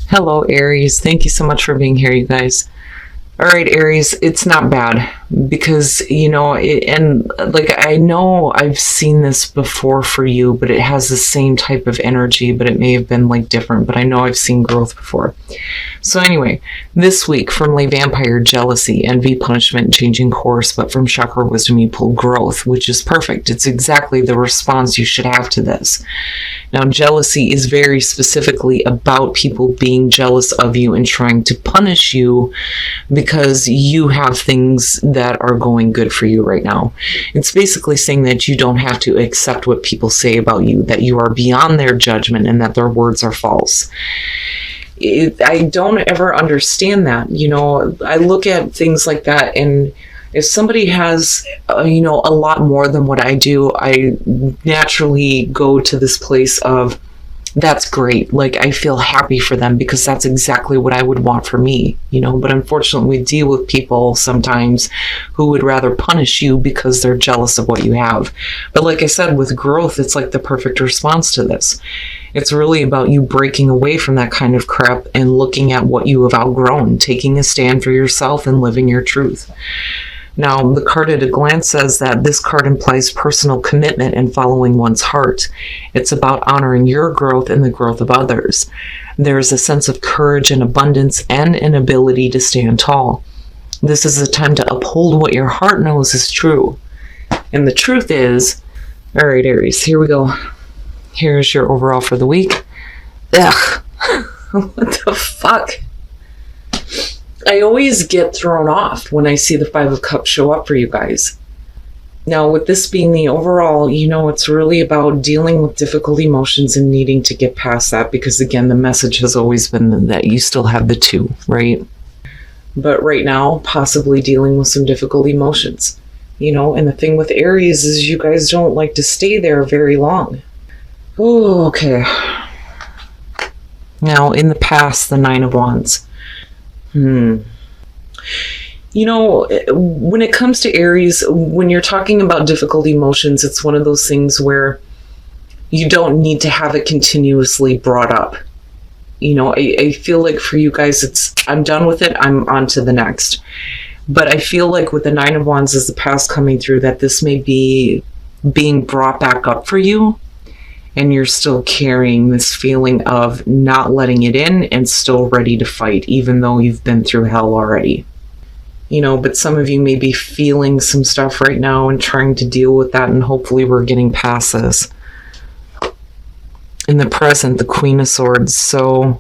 Hello, Aries. Thank you so much for being here, you guys. All right, Aries, it's not bad because, and like I know I've seen this before for you, but it has the same type of energy, but it may have been like different, but I know I've seen growth before. So anyway, this week from Lay Vampire, jealousy, envy, punishment, changing course, but from chakra wisdom you pull growth, which is perfect. It's exactly the response you should have to this. Now, jealousy is very specifically about people being jealous of you and trying to punish you because you have things that are going good for you right now. It's basically saying that you don't have to accept what people say about you, that you are beyond their judgment and that their words are false. I don't ever understand that. I look at things like that, and if somebody has, a lot more than what I do, I naturally go to this place of, that's great. Like, I feel happy for them because that's exactly what I would want for me, but unfortunately we deal with people sometimes who would rather punish you because they're jealous of what you have. But like I said, with growth, it's like the perfect response to this. It's really about you breaking away from that kind of crap and looking at what you have outgrown, taking a stand for yourself and living your truth. Now, the card at a glance says that this card implies personal commitment and following one's heart. It's about honoring your growth and the growth of others. There's a sense of courage and abundance and an ability to stand tall. This is a time to uphold what your heart knows is true. And the truth is, all right, Aries, here we go. Here's your overall for the week. Ugh, what the fuck? I always get thrown off when I see the Five of Cups show up for you guys. Now, with this being the overall, it's really about dealing with difficult emotions and needing to get past that because, again, the message has always been that you still have the two, right? But right now, possibly dealing with some difficult emotions, and the thing with Aries is you guys don't like to stay there very long. Oh, okay. Now, in the past, the Nine of Wands. When it comes to Aries, when you're talking about difficult emotions, it's one of those things where you don't need to have it continuously brought up. I feel like for you guys, I'm done with it. I'm on to the next. But I feel like with the Nine of Wands as the past coming through, that this may be being brought back up for you. And you're still carrying this feeling of not letting it in and still ready to fight, even though you've been through hell already. But some of you may be feeling some stuff right now and trying to deal with that, and hopefully we're getting past this. In the present, the Queen of Swords. So,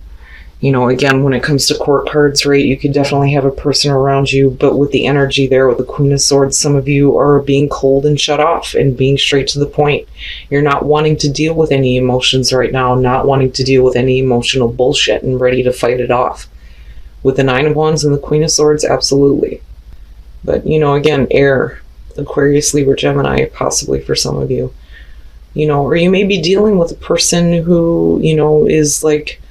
again, when it comes to court cards, right, you could definitely have a person around you, but with the energy there with the Queen of Swords, some of you are being cold and shut off and being straight to the point. You're not wanting to deal with any emotions right now, not wanting to deal with any emotional bullshit and ready to fight it off. With the Nine of Wands and the Queen of Swords, absolutely. But, again, air, Aquarius, Libra, Gemini, possibly for some of you. Or you may be dealing with a person who, is like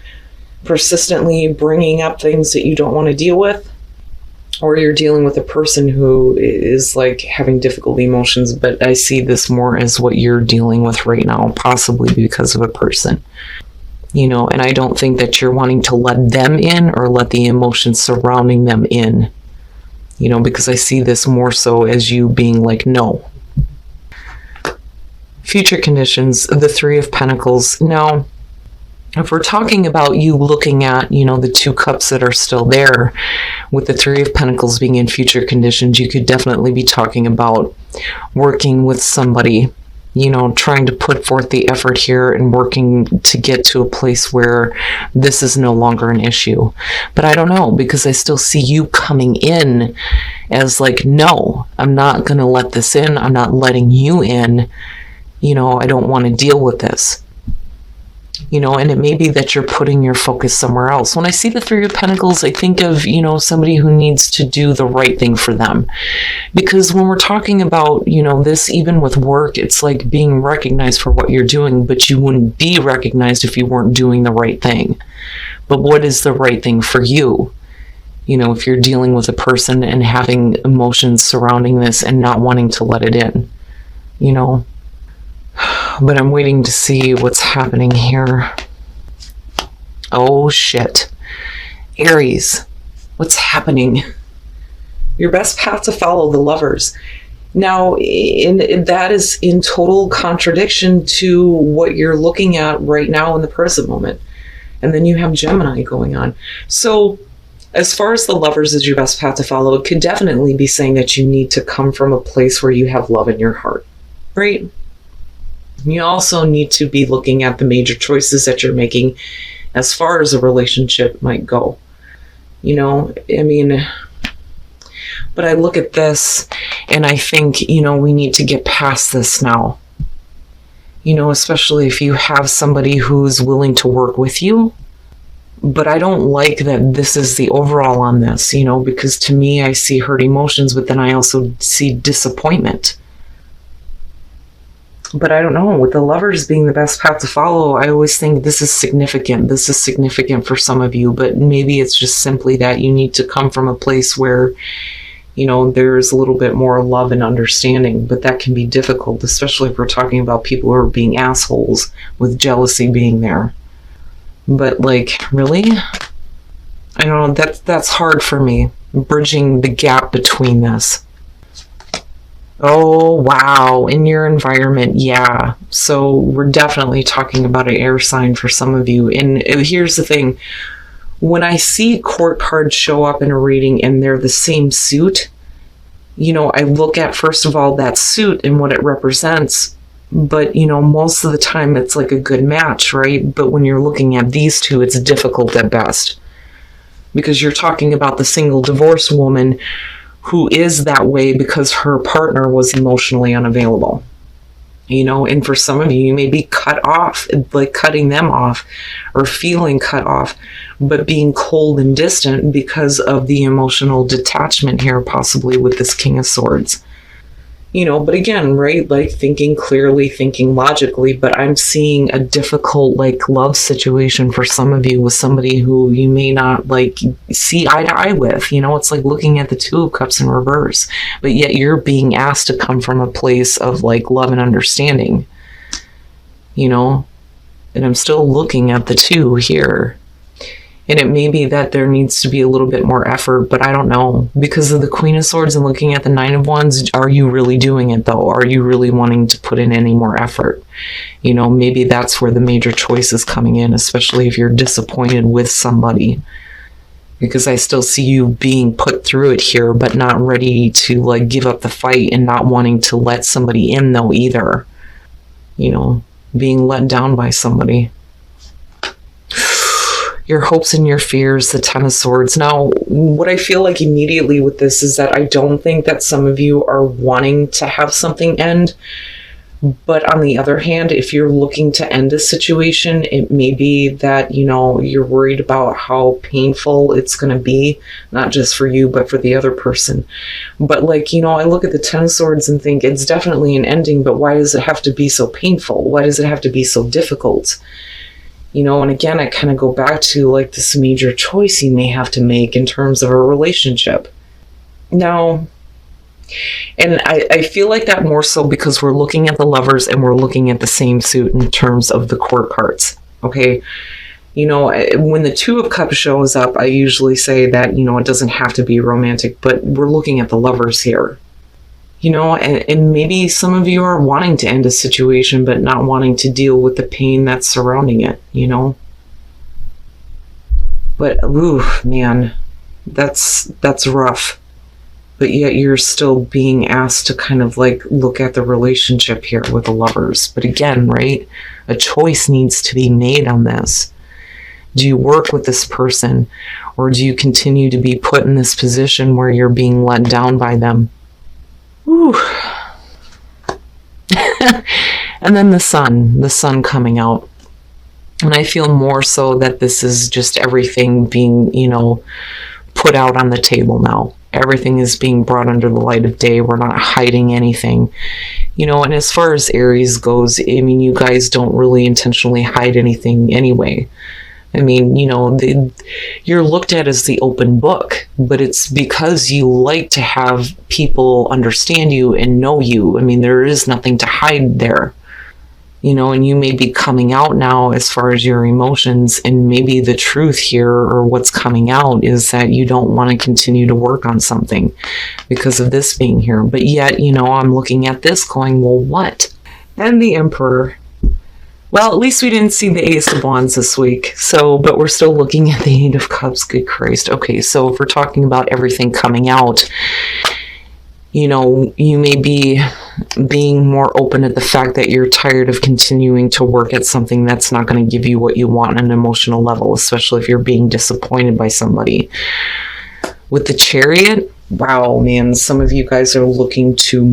persistently bringing up things that you don't want to deal with, or you're dealing with a person who is like having difficult emotions, but I see this more as what you're dealing with right now, possibly because of a person, and I don't think that you're wanting to let them in or let the emotions surrounding them in, because I see this more so as you being like, no. Future conditions, the Three of Pentacles. Now, if we're talking about you looking at, the two cups that are still there, with the Three of Pentacles being in future conditions, you could definitely be talking about working with somebody, trying to put forth the effort here and working to get to a place where this is no longer an issue. But I don't know, because I still see you coming in as like, no, I'm not going to let this in. I'm not letting you in. I don't want to deal with this. And it may be that you're putting your focus somewhere else. When I see the Three of Pentacles, I think of, somebody who needs to do the right thing for them. Because when we're talking about, this, even with work, it's like being recognized for what you're doing, but you wouldn't be recognized if you weren't doing the right thing. But what is the right thing for you? If you're dealing with a person and having emotions surrounding this and not wanting to let it in, But I'm waiting to see what's happening here. Oh, shit. Aries, what's happening? Your best path to follow, the Lovers. Now, that is in total contradiction to what you're looking at right now in the present moment. And then you have Gemini going on. So as far as the Lovers is your best path to follow, it could definitely be saying that you need to come from a place where you have love in your heart, right? You also need to be looking at the major choices that you're making as far as a relationship might go. You know, I mean, but I look at this and I think, you know, we need to get past this now. You know, especially if you have somebody who's willing to work with you. But I don't like that this is the overall on this, you know, because to me, I see hurt emotions, but then I also see disappointment. But I don't know, with the Lovers being the best path to follow, I always think this is significant. This is significant for some of you, but maybe it's just simply that you need to come from a place where, you know, there's a little bit more love and understanding, but that can be difficult, especially if we're talking about people who are being assholes with jealousy being there. But like, really? I don't know, that's hard for me, bridging the gap between this. Oh, wow. In your environment, yeah. So we're definitely talking about an air sign for some of you. And here's the thing. When I see court cards show up in a reading and they're the same suit, you know, I look at, first of all, that suit and what it represents. But, you know, most of the time it's like a good match, right? But when you're looking at these two, it's difficult at best. Because you're talking about the single divorced woman who is that way because her partner was emotionally unavailable. You know, and for some of you, you may be cut off, like cutting them off or feeling cut off, but being cold and distant because of the emotional detachment here, possibly with this King of Swords. You know, but again, right, like thinking clearly, thinking logically, but I'm seeing a difficult, like, love situation for some of you with somebody who you may not, like, see eye to eye with. You know, it's like looking at the Two of Cups in reverse, but yet you're being asked to come from a place of, like, love and understanding, you know, and I'm still looking at the two here. And it may be that there needs to be a little bit more effort, but I don't know. Because of the Queen of Swords and looking at the Nine of Wands, are you really doing it though? Are you really wanting to put in any more effort? You know, maybe that's where the major choice is coming in, especially if you're disappointed with somebody. Because I still see you being put through it here, but not ready to, like, give up the fight and not wanting to let somebody in though either. You know, being let down by somebody. Your hopes and your fears, the Ten of Swords. Now, what I feel like immediately with this is that I don't think that some of you are wanting to have something end. But on the other hand, if you're looking to end a situation, it may be that, you know, you're worried about how painful it's going to be, not just for you, but for the other person. But, like, you know, I look at the Ten of Swords and think it's definitely an ending, but why does it have to be so painful? Why does it have to be so difficult? You know, and again, I kind of go back to, like, this major choice you may have to make in terms of a relationship. Now, and I feel like that more so because we're looking at the Lovers and we're looking at the same suit in terms of the court cards, okay? You know, when the Two of Cups shows up, I usually say that, you know, it doesn't have to be romantic, but we're looking at the Lovers here. You know, and maybe some of you are wanting to end a situation, but not wanting to deal with the pain that's surrounding it, you know? But, ooh, man, that's rough. But yet you're still being asked to kind of, like, look at the relationship here with the Lovers. But again, right, a choice needs to be made on this. Do you work with this person, or do you continue to be put in this position where you're being let down by them? Ooh. And then the sun coming out. And I feel more so that this is just everything being, you know, put out on the table now. Everything is being brought under the light of day. We're not hiding anything. You know, and as far as Aries goes, I mean, you guys don't really intentionally hide anything anyway. I mean, you know, you're looked at as the open book, but it's because you like to have people understand you and know you. I mean, there is nothing to hide there. and you may be coming out now as far as your emotions, and maybe the truth here, or what's coming out, is that you don't want to continue to work on something because of this being here. But yet, I'm looking at this going, well, what? And the Emperor. Well, at least we didn't see the Ace of Wands this week. But we're still looking at the Eight of Cups. Good Christ. Okay, so if we're talking about everything coming out, you may be being more open to the fact that you're tired of continuing to work at something that's not going to give you what you want on an emotional level, especially if you're being disappointed by somebody. With the Chariot, wow, man, some of you guys are looking to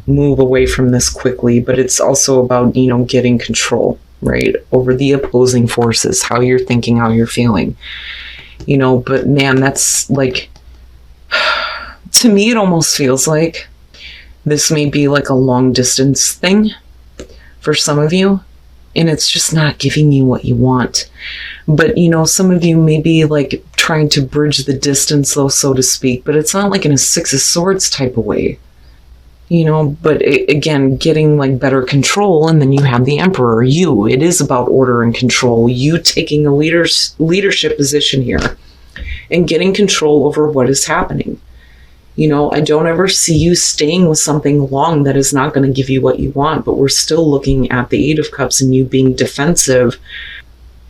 move away from this quickly, but it's also about, getting control, right, over the opposing forces, how you're thinking, how you're feeling, but man, that's like, to me, it almost feels like this may be like a long distance thing for some of you, and it's just not giving you what you want. But, some of you may be like trying to bridge the distance, though, so to speak, but it's not like in a Six of Swords type of way, but again, getting like better control. And then you have the Emperor. It is about order and control, you taking a leadership position here and getting control over what is happening. I don't ever see you staying with something long that is not going to give you what you want, but we're still looking at the Eight of Cups and you being defensive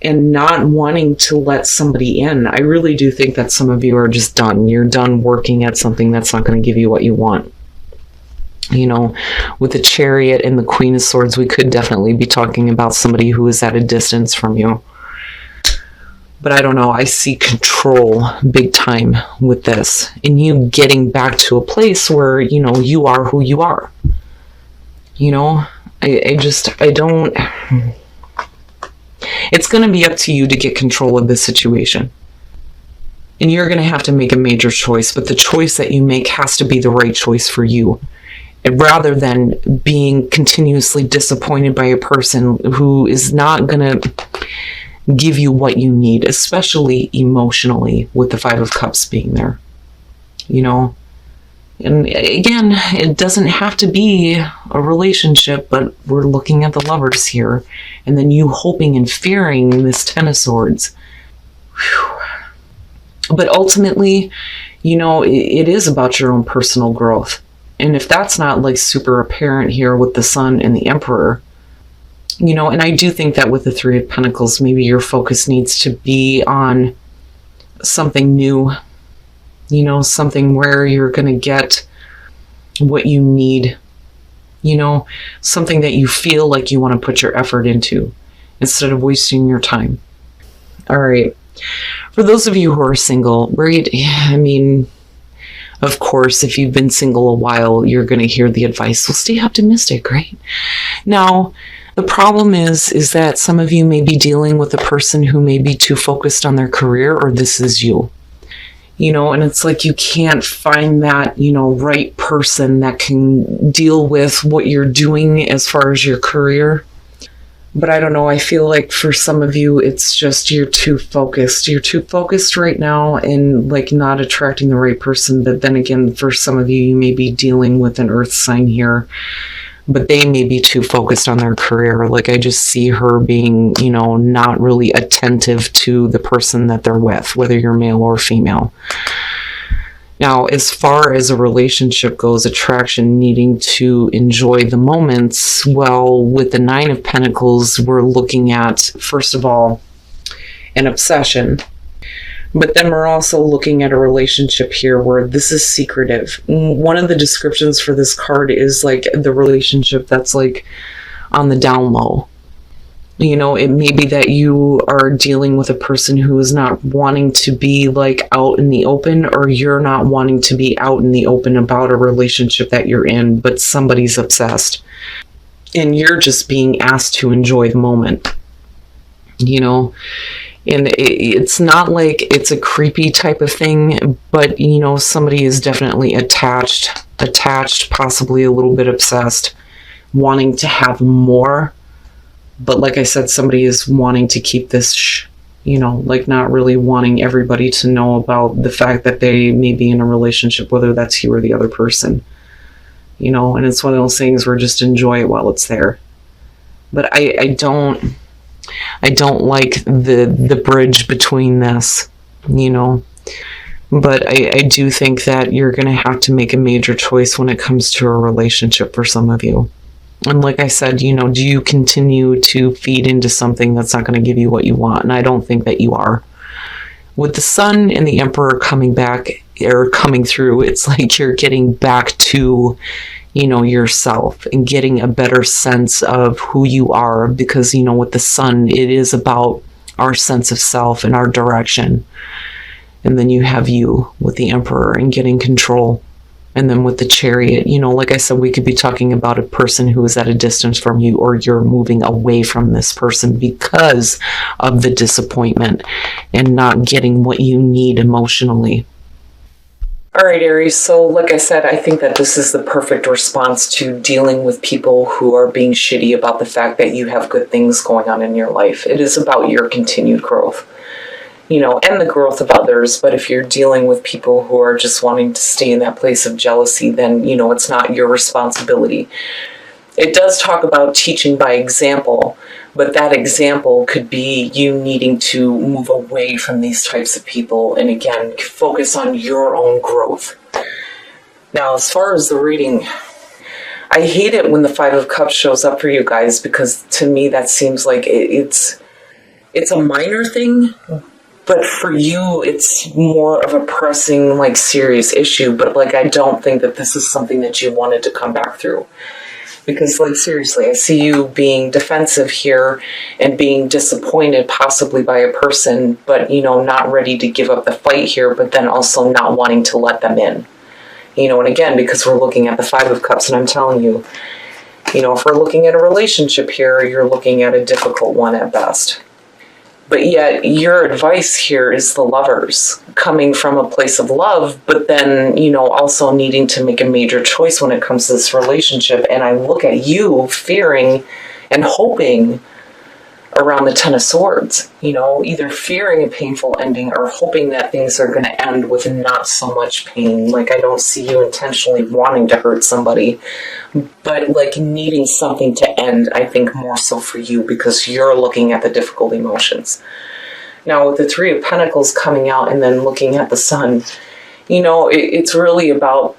and not wanting to let somebody in. I really do think that some of you are just done. You're done working at something that's not going to give you what you want. With the Chariot and the Queen of Swords, we could definitely be talking about somebody who is at a distance from you. But I don't know, I see control big time with this. And you getting back to a place where, you are who you are. I don't... It's going to be up to you to get control of this situation. And you're going to have to make a major choice, but the choice that you make has to be the right choice for you. And rather than being continuously disappointed by a person who is not going to give you what you need, especially emotionally, with the Five of Cups being there. And again, it doesn't have to be a relationship, but we're looking at the Lovers here, and then you hoping and fearing this Ten of Swords. Whew. But ultimately, it is about your own personal growth. And if that's not like super apparent here with the Sun and the Emperor, and I do think that with the Three of Pentacles, maybe your focus needs to be on something new, something where you're going to get what you need, something that you feel like you want to put your effort into instead of wasting your time. All right. For those of you who are single, right? Of course, if you've been single a while, you're going to hear the advice, well, stay optimistic, right? Now, the problem is that some of you may be dealing with a person who may be too focused on their career, or this is you. And it's like you can't find that, right person that can deal with what you're doing as far as your career. But I don't know, I feel like for some of you, it's just you're too focused. You're too focused right now and like not attracting the right person. But then again, for some of you, you may be dealing with an earth sign here, but they may be too focused on their career. Like I just see her being, not really attentive to the person that they're with, whether you're male or female. Now, as far as a relationship goes, attraction, needing to enjoy the moments, well, with the Nine of Pentacles, we're looking at, first of all, an obsession. But then we're also looking at a relationship here where this is secretive. One of the descriptions for this card is like the relationship that's like on the down low. It may be that you are dealing with a person who is not wanting to be like out in the open, or you're not wanting to be out in the open about a relationship that you're in, but somebody's obsessed. And you're just being asked to enjoy the moment. And it's not like it's a creepy type of thing, but, somebody is definitely attached, possibly a little bit obsessed, wanting to have more. But like I said, somebody is wanting to keep this, like not really wanting everybody to know about the fact that they may be in a relationship, whether that's you or the other person. And it's one of those things where just enjoy it while it's there. But I don't like the bridge between this, you know. But I do think that you're going to have to make a major choice when it comes to a relationship for some of you. And like I said, you know, do you continue to feed into something that's not going to give you what you want? And I don't think that you are. With the Sun and the Emperor coming back or coming through, it's like you're getting back to, you know, yourself and getting a better sense of who you are, because, you know, with the Sun, it is about our sense of self and our direction. And then you have you with the Emperor and getting control. And then with the Chariot, you know, like I said, we could be talking about a person who is at a distance from you, or you're moving away from this person because of the disappointment and not getting what you need emotionally. All right, Aries. So like I said, I think that this is the perfect response to dealing with people who are being shitty about the fact that you have good things going on in your life. It is about your continued growth, you know, and the growth of others. But if you're dealing with people who are just wanting to stay in that place of jealousy, then, you know, it's not your responsibility. It does talk about teaching by example, but that example could be you needing to move away from these types of people and, again, focus on your own growth. Now, as far as the reading, I hate it when the Five of Cups shows up for you guys, because to me that seems like it's a minor thing, but for you it's more of a pressing, like, serious issue. But, like, I don't think that this is something that you wanted to come back through. Because, like, seriously, I see you being defensive here and being disappointed possibly by a person, but, you know, not ready to give up the fight here, but then also not wanting to let them in. You know, and again, because we're looking at the Five of Cups, and I'm telling you, you know, if we're looking at a relationship here, you're looking at a difficult one at best. But yet, your advice here is the Lovers, coming from a place of love, but then, you know, also needing to make a major choice when it comes to this relationship. And I look at you fearing and hoping around the Ten of Swords, you know, either fearing a painful ending or hoping that things are going to end with not so much pain. Like, I don't see you intentionally wanting to hurt somebody, but, like, needing something to end, I think, more so for you, because you're looking at the difficult emotions. Now, with the Three of Pentacles coming out and then looking at the Sun, you know, it's really about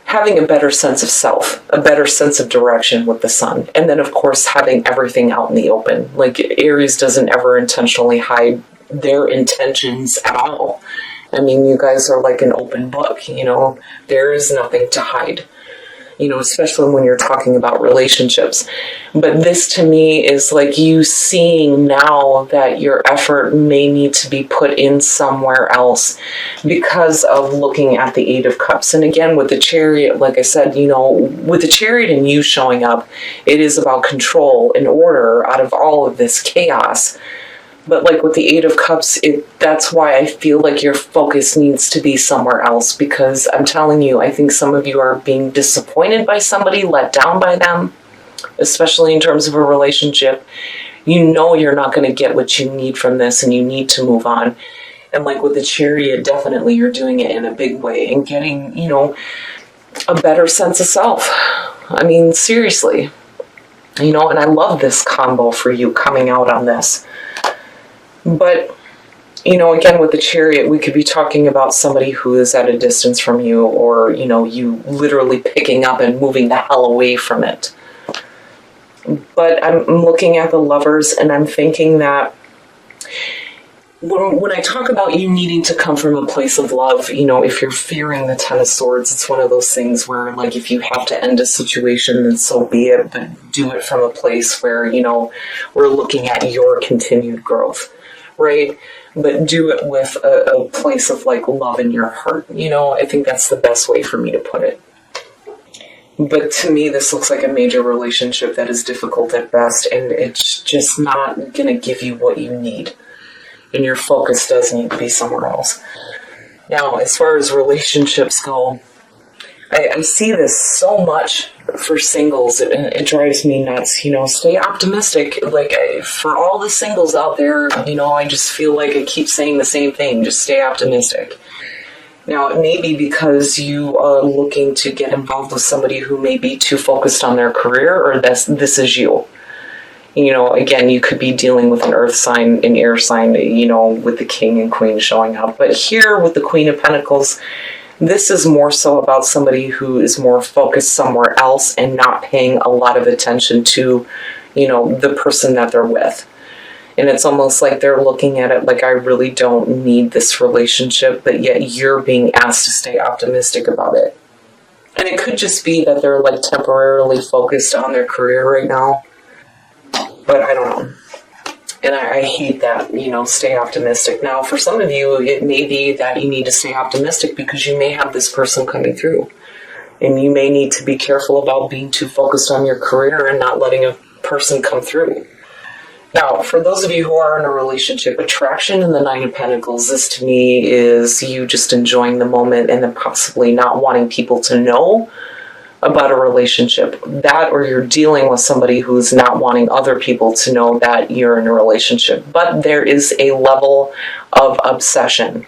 having a better sense of self, a better sense of direction with the Sun. And then, of course, having everything out in the open. Like, Aries doesn't ever intentionally hide their intentions at all. I mean, you guys are like an open book, you know. There is nothing to hide, you know, especially when you're talking about relationships. But this, to me, is like you seeing now that your effort may need to be put in somewhere else because of looking at the Eight of Cups. And again, with the Chariot, like I said, you know, with the Chariot and you showing up, it is about control and order out of all of this chaos. But, like, with the Eight of Cups, that's why I feel like your focus needs to be somewhere else, because I'm telling you, I think some of you are being disappointed by somebody, let down by them, especially in terms of a relationship. You know you're not going to get what you need from this, and you need to move on. And, like, with the Chariot, definitely you're doing it in a big way and getting, you know, a better sense of self. I mean, seriously. You know, and I love this combo for you coming out on this. But, you know, again, with the Chariot, we could be talking about somebody who is at a distance from you, or, you know, you literally picking up and moving the hell away from it. But I'm looking at the Lovers, and I'm thinking that when I talk about you needing to come from a place of love, you know, if you're fearing the Ten of Swords, it's one of those things where, like, if you have to end a situation, then so be it, but do it from a place where, you know, we're looking at your continued growth. Right? But do it with a place of, like, love in your heart. You know, I think that's the best way for me to put it. But to me, this looks like a major relationship that is difficult at best, and it's just not going to give you what you need. And your focus does need to be somewhere else. Now, as far as relationships go, I see this so much for singles. It drives me nuts. You know, stay optimistic. Like, for all the singles out there, you know, I just feel like I keep saying the same thing. Just stay optimistic. Now, it may be because you are looking to get involved with somebody who may be too focused on their career, or this is you. You know, again, you could be dealing with an earth sign, an air sign, you know, with the king and queen showing up. But here with the Queen of Pentacles, this is more so about somebody who is more focused somewhere else and not paying a lot of attention to, you know, the person that they're with. And it's almost like they're looking at it like, I really don't need this relationship, but yet you're being asked to stay optimistic about it. And it could just be that they're like temporarily focused on their career right now. But I don't know. And I hate that, you know, stay optimistic. Now, for some of you, it may be that you need to stay optimistic because you may have this person coming through. And you may need to be careful about being too focused on your career and not letting a person come through. Now, for those of you who are in a relationship, attraction in the Nine of Pentacles, this to me is you just enjoying the moment and then possibly not wanting people to know about a relationship. That, or you're dealing with somebody who's not wanting other people to know that you're in a relationship. But there is a level of obsession,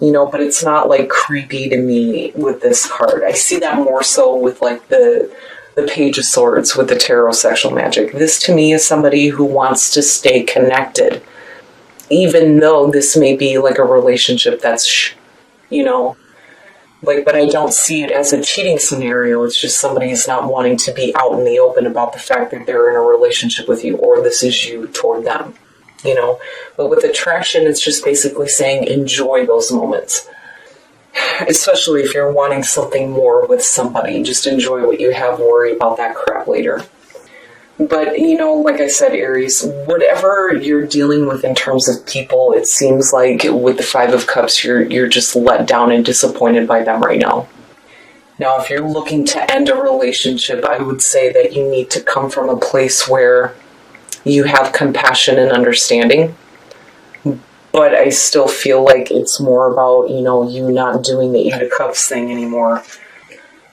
you know, but it's not like creepy to me with this card. I see that more so with like the Page of Swords with the tarot sexual magic. This to me is somebody who wants to stay connected, even though this may be like a relationship that's, you know, like, but I don't see it as a cheating scenario. It's just somebody who's not wanting to be out in the open about the fact that they're in a relationship with you, or this is you toward them, you know. But with attraction, it's just basically saying enjoy those moments. Especially if you're wanting something more with somebody. Just enjoy what you have, worry about that crap later. But, you know, like I said, Aries, whatever you're dealing with in terms of people, it seems like with the Five of Cups, you're just let down and disappointed by them right now. Now, if you're looking to end a relationship, I would say that you need to come from a place where you have compassion and understanding. But I still feel like it's more about, you know, you not doing the Eight of Cups thing anymore.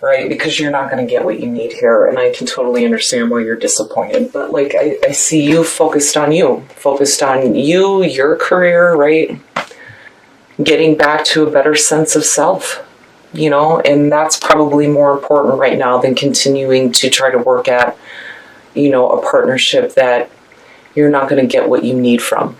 Right? Because you're not going to get what you need here. And I can totally understand why you're disappointed. But like, I see you focused on you. Focused on you, your career, right? Getting back to a better sense of self, you know? And that's probably more important right now than continuing to try to work at, you know, a partnership that you're not going to get what you need from.